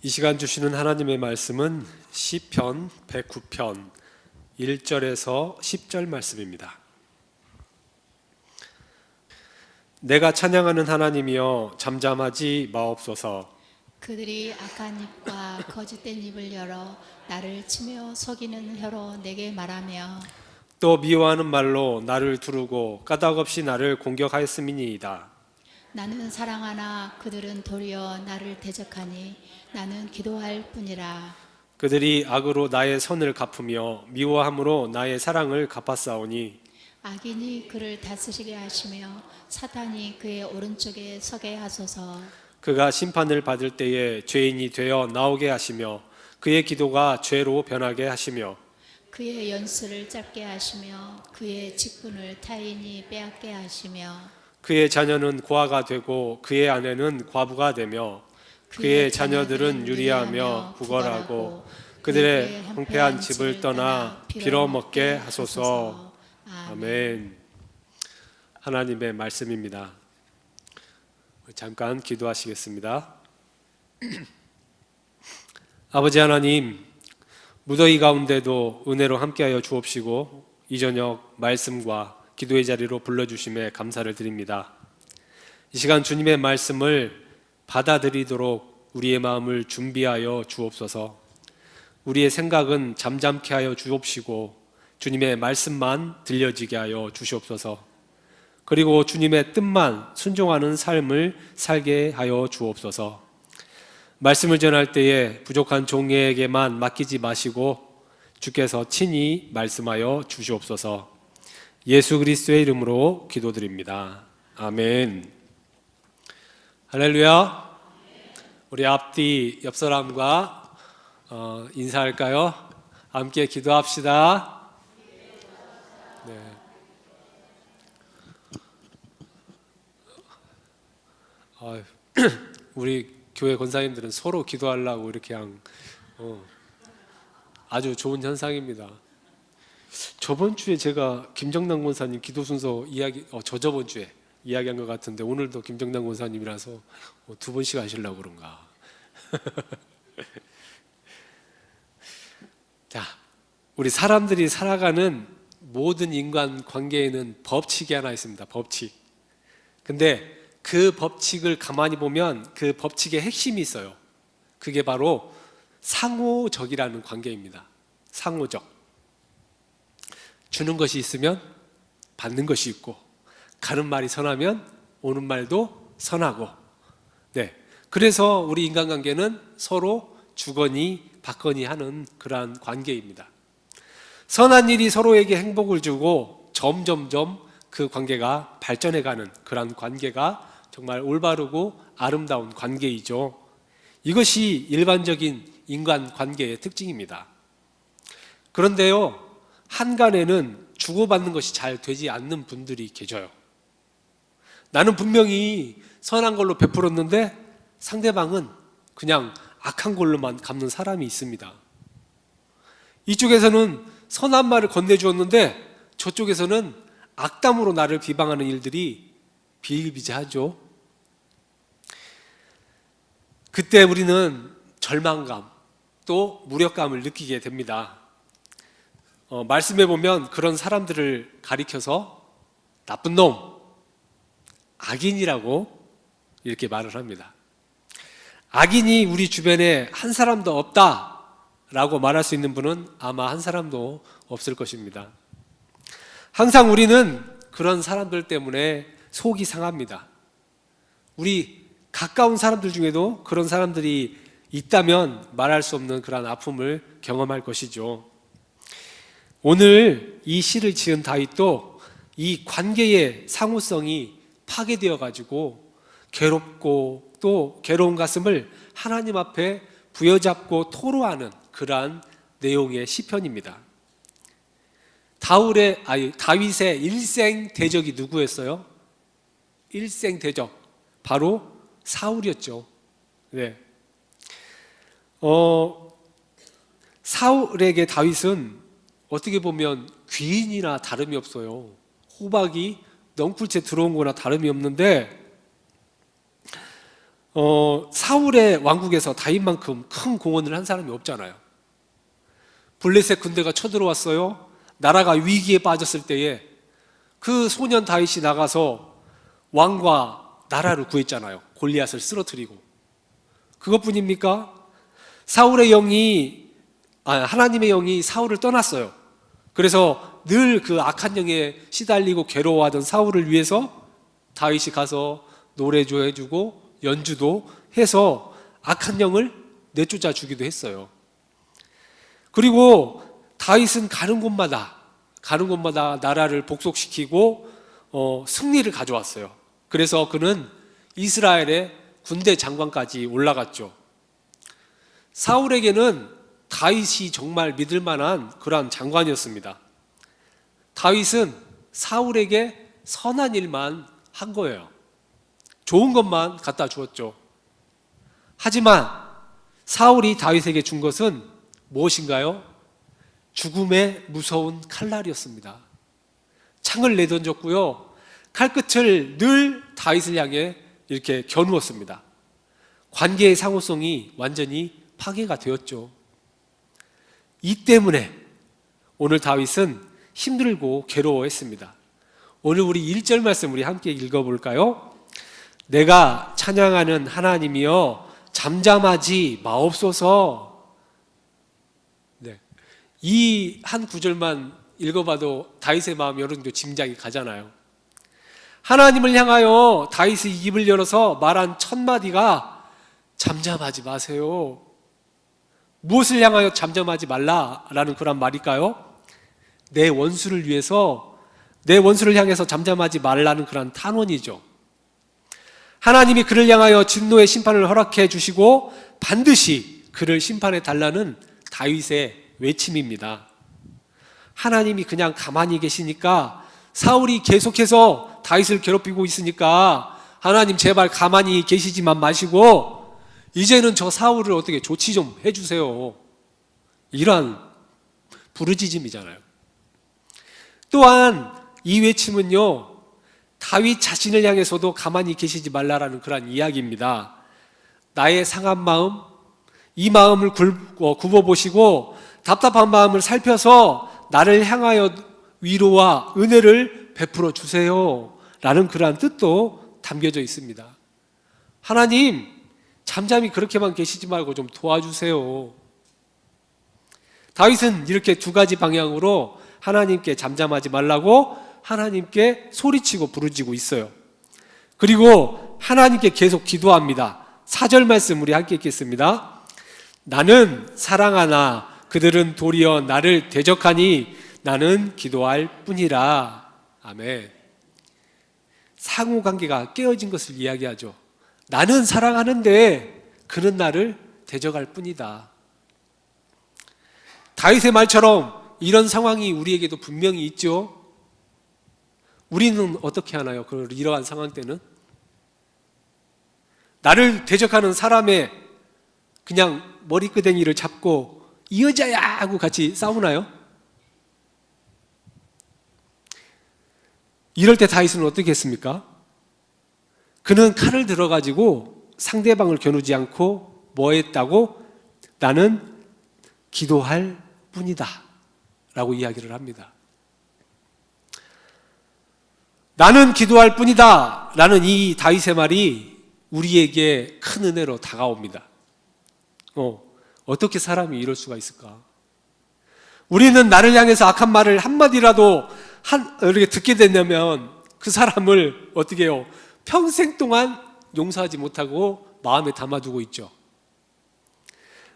이 시간 주시는 하나님의 말씀은 시편 109편 1절에서 10절 말씀입니다. 내가 찬양하는 하나님이여 잠잠하지 마옵소서. 그들이 악한 입과 거짓된 입을 열어 나를 치며 속이는 혀로 내게 말하며 또 미워하는 말로 나를 두르고 까닭없이 나를 공격하였음이니이다. 나는 사랑하나 그들은 도리어 나를 대적하니 나는 기도할 뿐이라. 그들이 악으로 나의 선을 갚으며 미워함으로 나의 사랑을 갚았사오니 악인이 그를 다스리게 하시며 사탄이 그의 오른쪽에 서게 하소서. 그가 심판을 받을 때에 죄인이 되어 나오게 하시며 그의 기도가 죄로 변하게 하시며 그의 연수를 짧게 하시며 그의 직분을 타인이 빼앗게 하시며 그의 자녀는 고아가 되고 그의 아내는 과부가 되며 그의 자녀들은 유리하며 부걸하고 그들의 황폐한 집을 떠나 빌어먹게 하소서. 아멘. 하나님의 말씀입니다. 잠깐 기도하시겠습니다. 아버지 하나님, 무더위 가운데도 은혜로 함께하여 주옵시고 이 저녁 말씀과 기도의 자리로 불러주심에 감사를 드립니다. 이 시간 주님의 말씀을 받아들이도록 우리의 마음을 준비하여 주옵소서. 우리의 생각은 잠잠케 하여 주옵시고 주님의 말씀만 들려지게 하여 주시옵소서. 그리고 주님의 뜻만 순종하는 삶을 살게 하여 주옵소서. 말씀을 전할 때에 부족한 종에게만 맡기지 마시고 주께서 친히 말씀하여 주시옵소서. 예수 그리스도의 이름으로 기도드립니다. 아멘. 할렐루야. 우리 앞뒤 옆 사람과 인사할까요? 함께 기도합시다. 네. 우리 교회 권사님들은 서로 기도하려고 이렇게 아주 좋은 현상입니다. 저번 주에 제가 김정남 권사님 기도 순서 이야기, 저번 주에 이야기한 것 같은데 오늘도 김정남 권사님이라서 두 번씩 하시려고 그런가. 자, 우리 사람들이 살아가는 모든 인간 관계에는 법칙이 하나 있습니다. 법칙. 근데 그 법칙을 가만히 보면 그 법칙의 핵심이 있어요. 그게 바로 상호적이라는 관계입니다. 상호적. 주는 것이 있으면 받는 것이 있고, 가는 말이 선하면 오는 말도 선하고, 네. 그래서 우리 인간관계는 서로 주거니 받거니 하는 그러한 관계입니다. 선한 일이 서로에게 행복을 주고 점점점 그 관계가 발전해가는 그러한 관계가 정말 올바르고 아름다운 관계이죠. 이것이 일반적인 인간관계의 특징입니다. 그런데요, 한간에는 주고받는 것이 잘 되지 않는 분들이 계셔요. 나는 분명히 선한 걸로 베풀었는데 상대방은 그냥 악한 걸로만 갚는 사람이 있습니다. 이쪽에서는 선한 말을 건네주었는데 저쪽에서는 악담으로 나를 비방하는 일들이 비일비재하죠. 그때 우리는 절망감 또 무력감을 느끼게 됩니다. 말씀해 보면 그런 사람들을 가리켜서 나쁜 놈, 악인이라고 이렇게 말을 합니다. 악인이 우리 주변에 한 사람도 없다라고 말할 수 있는 분은 아마 한 사람도 없을 것입니다. 항상 우리는 그런 사람들 때문에 속이 상합니다. 우리 가까운 사람들 중에도 그런 사람들이 있다면 말할 수 없는 그런 아픔을 경험할 것이죠. 오늘 이 시를 지은 다윗도 이 관계의 상호성이 파괴되어 가지고 괴롭고 또 괴로운 가슴을 하나님 앞에 부여잡고 토로하는 그러한 내용의 시편입니다. 다윗의 일생 대적이 누구였어요? 일생 대적, 바로 사울이었죠. 네. 사울에게 다윗은 어떻게 보면 귀인이나 다름이 없어요. 호박이 넝쿨째 들어온 거나 다름이 없는데 사울의 왕국에서 다윗만큼 큰 공헌을 한 사람이 없잖아요. 블레셋 군대가 쳐들어왔어요. 나라가 위기에 빠졌을 때에 그 소년 다윗이 나가서 왕과 나라를 구했잖아요. 골리앗을 쓰러뜨리고. 그것뿐입니까? 하나님의 영이 사울을 떠났어요. 그래서 늘 그 악한 영에 시달리고 괴로워하던 사울을 위해서 다윗이 가서 노래조 해주고 연주도 해서 악한 영을 내쫓아 주기도 했어요. 그리고 다윗은 가는 곳마다 나라를 복속시키고 승리를 가져왔어요. 그래서 그는 이스라엘의 군대 장관까지 올라갔죠. 사울에게는 다윗이 정말 믿을 만한 그러한 장관이었습니다. 다윗은 사울에게 선한 일만 한 거예요. 좋은 것만 갖다 주었죠. 하지만 사울이 다윗에게 준 것은 무엇인가요? 죽음의 무서운 칼날이었습니다. 창을 내던졌고요. 칼끝을 늘 다윗을 향해 이렇게 겨누었습니다. 관계의 상호성이 완전히 파괴가 되었죠. 이 때문에 오늘 다윗은 힘들고 괴로워했습니다. 오늘 우리 1절 말씀 우리 함께 읽어볼까요? 내가 찬양하는 하나님이여 잠잠하지 마옵소서. 네. 이 한 구절만 읽어봐도 다윗의 마음이 어느 정도 짐작이 가잖아요. 하나님을 향하여 다윗의 입을 열어서 말한 첫 마디가 잠잠하지 마세요. 무엇을 향하여 잠잠하지 말라라는 그런 말일까요? 내 원수를 위해서, 내 원수를 향해서 잠잠하지 말라는 그런 탄원이죠. 하나님이 그를 향하여 진노의 심판을 허락해 주시고 반드시 그를 심판해 달라는 다윗의 외침입니다. 하나님이 그냥 가만히 계시니까, 사울이 계속해서 다윗을 괴롭히고 있으니까 하나님 제발 가만히 계시지만 마시고 이제는 저 사울을 어떻게 조치 좀 해주세요. 이러한 부르짖음이잖아요. 또한 이 외침은요, 다윗 자신을 향해서도 가만히 계시지 말라라는 그런 이야기입니다. 나의 상한 마음, 이 마음을 굽어보시고 답답한 마음을 살펴서 나를 향하여 위로와 은혜를 베풀어 주세요 라는 그러한 뜻도 담겨져 있습니다. 하나님, 잠잠히 그렇게만 계시지 말고 좀 도와주세요. 다윗은 이렇게 두 가지 방향으로 하나님께 잠잠하지 말라고 하나님께 소리치고 부르짖고 있어요. 그리고 하나님께 계속 기도합니다. 4절 말씀 우리 함께 읽겠습니다. 나는 사랑하나 그들은 도리어 나를 대적하니 나는 기도할 뿐이라. 아멘. 상호관계가 깨어진 것을 이야기하죠. 나는 사랑하는데 그는 나를 대적할 뿐이다. 다윗의 말처럼 이런 상황이 우리에게도 분명히 있죠. 우리는 어떻게 하나요? 이러한 상황 때는 나를 대적하는 사람의 그냥 머리끄댕이를 잡고 이 여자야 하고 같이 싸우나요? 이럴 때 다윗은 어떻게 했습니까? 그는 칼을 들어가지고 상대방을 겨누지 않고 뭐 했다고? 나는 기도할 뿐이다 라고 이야기를 합니다. 나는 기도할 뿐이다 라는 이 다윗의 말이 우리에게 큰 은혜로 다가옵니다. 어떻게 사람이 이럴 수가 있을까? 우리는 나를 향해서 악한 말을 한마디라도 이렇게 듣게 되면 그 사람을 어떻게 해요? 평생 동안 용서하지 못하고 마음에 담아두고 있죠.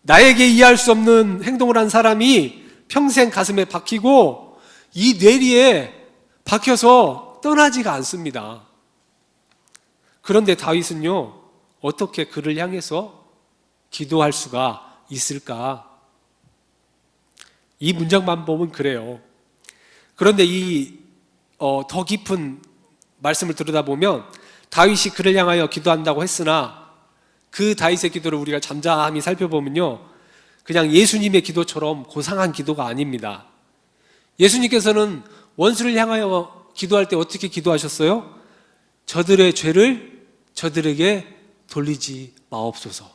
나에게 이해할 수 없는 행동을 한 사람이 평생 가슴에 박히고 이 뇌리에 박혀서 떠나지가 않습니다. 그런데 다윗은요, 어떻게 그를 향해서 기도할 수가 있을까? 이 문장만 보면 그래요. 그런데 더 깊은 말씀을 들여다보면 다윗이 그를 향하여 기도한다고 했으나 그 다윗의 기도를 우리가 잠잠히 살펴보면요, 그냥 예수님의 기도처럼 고상한 기도가 아닙니다. 예수님께서는 원수를 향하여 기도할 때 어떻게 기도하셨어요? 저들의 죄를 저들에게 돌리지 마옵소서.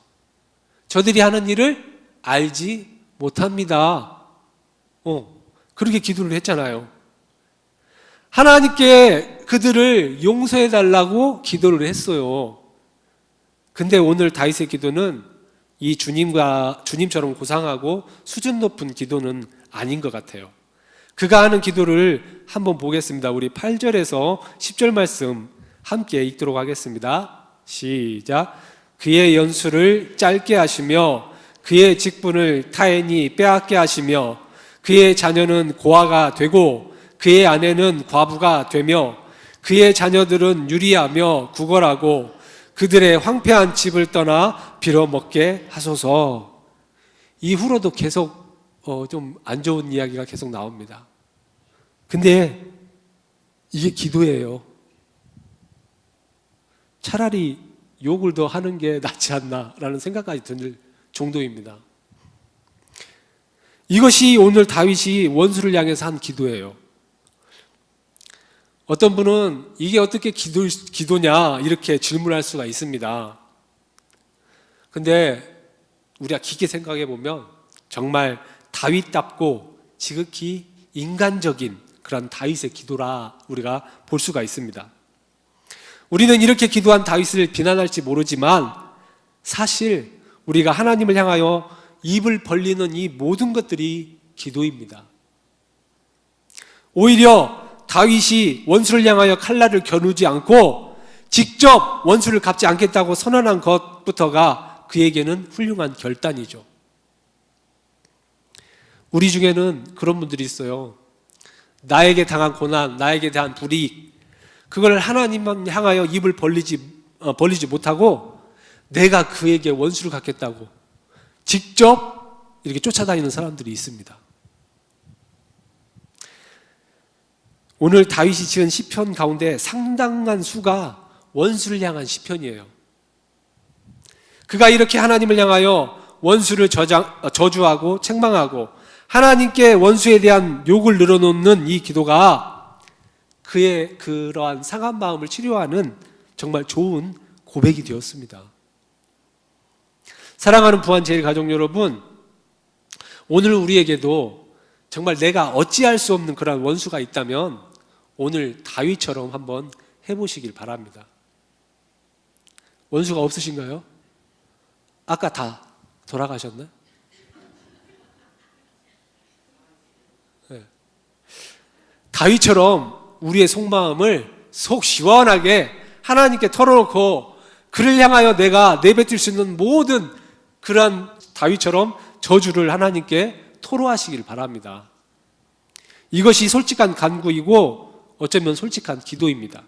저들이 하는 일을 알지 못합니다. 그렇게 기도를 했잖아요. 하나님께 그들을 용서해 달라고 기도를 했어요. 근데 오늘 다윗의 기도는 이 주님처럼 고상하고 수준 높은 기도는 아닌 것 같아요. 그가 하는 기도를 한번 보겠습니다. 우리 8절에서 10절 말씀 함께 읽도록 하겠습니다. 시작. 그의 연수를 짧게 하시며 그의 직분을 타인이 빼앗게 하시며 그의 자녀는 고아가 되고 그의 아내는 과부가 되며 그의 자녀들은 유리하며 구걸하고 그들의 황폐한 집을 떠나 빌어먹게 하소서. 이후로도 계속 좀 안 좋은 이야기가 계속 나옵니다. 근데 이게 기도예요. 차라리 욕을 더 하는 게 낫지 않나라는 생각까지 들 정도입니다. 이것이 오늘 다윗이 원수를 향해서 한 기도예요. 어떤 분은 이게 어떻게 기도냐 이렇게 질문할 수가 있습니다. 근데 우리가 깊게 생각해 보면 정말 다윗답고 지극히 인간적인 그런 다윗의 기도라 우리가 볼 수가 있습니다. 우리는 이렇게 기도한 다윗을 비난할지 모르지만 사실 우리가 하나님을 향하여 입을 벌리는 이 모든 것들이 기도입니다. 오히려 다윗이 원수를 향하여 칼날을 겨누지 않고 직접 원수를 갚지 않겠다고 선언한 것부터가 그에게는 훌륭한 결단이죠. 우리 중에는 그런 분들이 있어요. 나에게 당한 고난, 나에게 대한 불이익, 그걸 하나님만 향하여 입을 벌리지 못하고 내가 그에게 원수를 갚겠다고 직접 이렇게 쫓아다니는 사람들이 있습니다. 오늘 다윗이 지은 시편 가운데 상당한 수가 원수를 향한 시편이에요. 그가 이렇게 하나님을 향하여 원수를 저주하고 책망하고 하나님께 원수에 대한 욕을 늘어놓는 이 기도가 그의 그러한 상한 마음을 치료하는 정말 좋은 고백이 되었습니다. 사랑하는 부안제일가족 여러분, 오늘 우리에게도 정말 내가 어찌할 수 없는 그런 원수가 있다면 오늘 다윗처럼 한번 해보시길 바랍니다. 원수가 없으신가요? 아까 다 돌아가셨나요? 네. 다윗처럼 우리의 속마음을 속 시원하게 하나님께 털어놓고 그를 향하여 내가 내뱉을 수 있는 모든 그러한 다윗처럼 저주를 하나님께 토로하시길 바랍니다. 이것이 솔직한 간구이고 어쩌면 솔직한 기도입니다.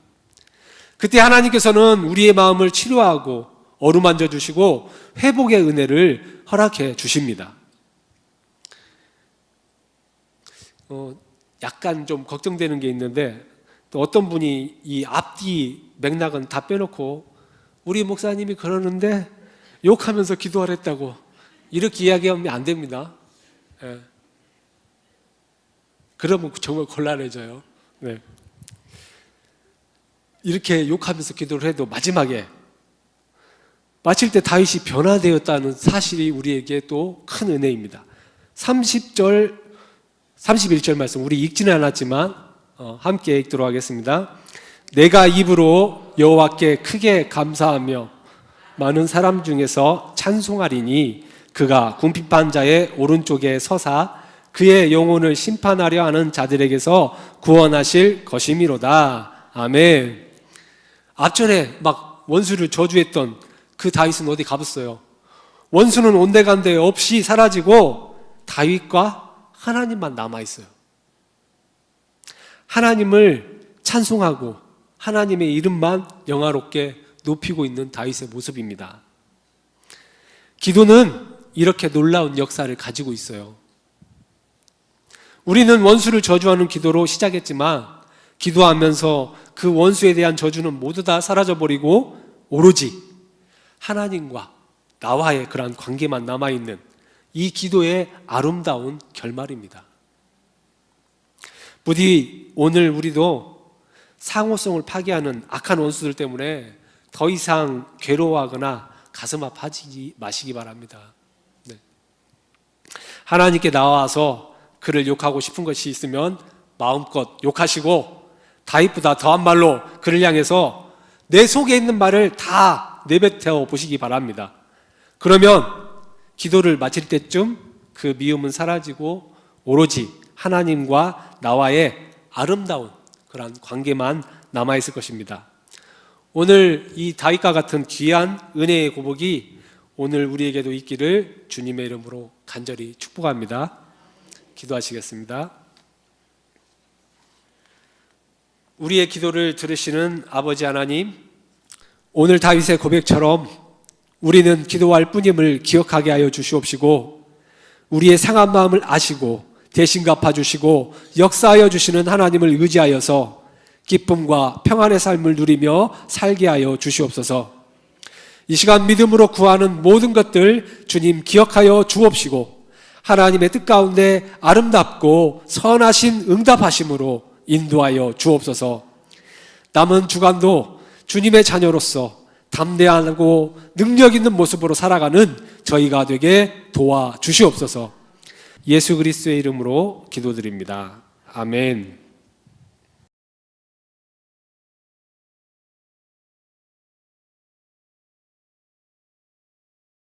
그때 하나님께서는 우리의 마음을 치료하고 어루만져 주시고 회복의 은혜를 허락해 주십니다. 약간 좀 걱정되는 게 있는데 또 어떤 분이 이 앞뒤 맥락은 다 빼놓고 우리 목사님이 그러는데 욕하면서 기도하랬다고 이렇게 이야기하면 안 됩니다. 네. 그러면 정말 곤란해져요. 네. 이렇게 욕하면서 기도를 해도 마지막에 마칠 때 다윗이 변화되었다는 사실이 우리에게 또 큰 은혜입니다. 30절, 31절 말씀 우리 읽지는 않았지만 함께 읽도록 하겠습니다. 내가 입으로 여호와께 크게 감사하며 많은 사람 중에서 찬송하리니 그가 궁핍한 자의 오른쪽에 서사 그의 영혼을 심판하려 하는 자들에게서 구원하실 것이미로다. 아멘. 앞전에 막 원수를 저주했던 그 다윗은 어디 가봤어요? 원수는 온데간데 없이 사라지고 다윗과 하나님만 남아있어요. 하나님을 찬송하고 하나님의 이름만 영화롭게 높이고 있는 다윗의 모습입니다. 기도는 이렇게 놀라운 역사를 가지고 있어요. 우리는 원수를 저주하는 기도로 시작했지만 기도하면서 그 원수에 대한 저주는 모두 다 사라져버리고 오로지 하나님과 나와의 그러한 관계만 남아있는 이 기도의 아름다운 결말입니다. 부디 오늘 우리도 상호성을 파괴하는 악한 원수들 때문에 더 이상 괴로워하거나 가슴 아파하지 마시기 바랍니다. 네. 하나님께 나와서 그를 욕하고 싶은 것이 있으면 마음껏 욕하시고 다윗보다 더한 말로 그를 향해서 내 속에 있는 말을 다 내뱉어 보시기 바랍니다. 그러면 기도를 마칠 때쯤 그 미움은 사라지고 오로지 하나님과 나와의 아름다운 그런 관계만 남아있을 것입니다. 오늘 이 다윗과 같은 귀한 은혜의 고복이 오늘 우리에게도 있기를 주님의 이름으로 간절히 축복합니다. 기도하시겠습니다. 우리의 기도를 들으시는 아버지 하나님, 오늘 다윗의 고백처럼 우리는 기도할 뿐임을 기억하게 하여 주시옵시고 우리의 상한 마음을 아시고 대신 갚아주시고 역사하여 주시는 하나님을 의지하여서 기쁨과 평안의 삶을 누리며 살게 하여 주시옵소서. 이 시간 믿음으로 구하는 모든 것들 주님 기억하여 주옵시고 하나님의 뜻 가운데 아름답고 선하신 응답하심으로 인도하여 주옵소서. 남은 주간도 주님의 자녀로서 담대하고 능력 있는 모습으로 살아가는 저희가 되게 도와주시옵소서. 예수 그리스도의 이름으로 기도드립니다. 아멘.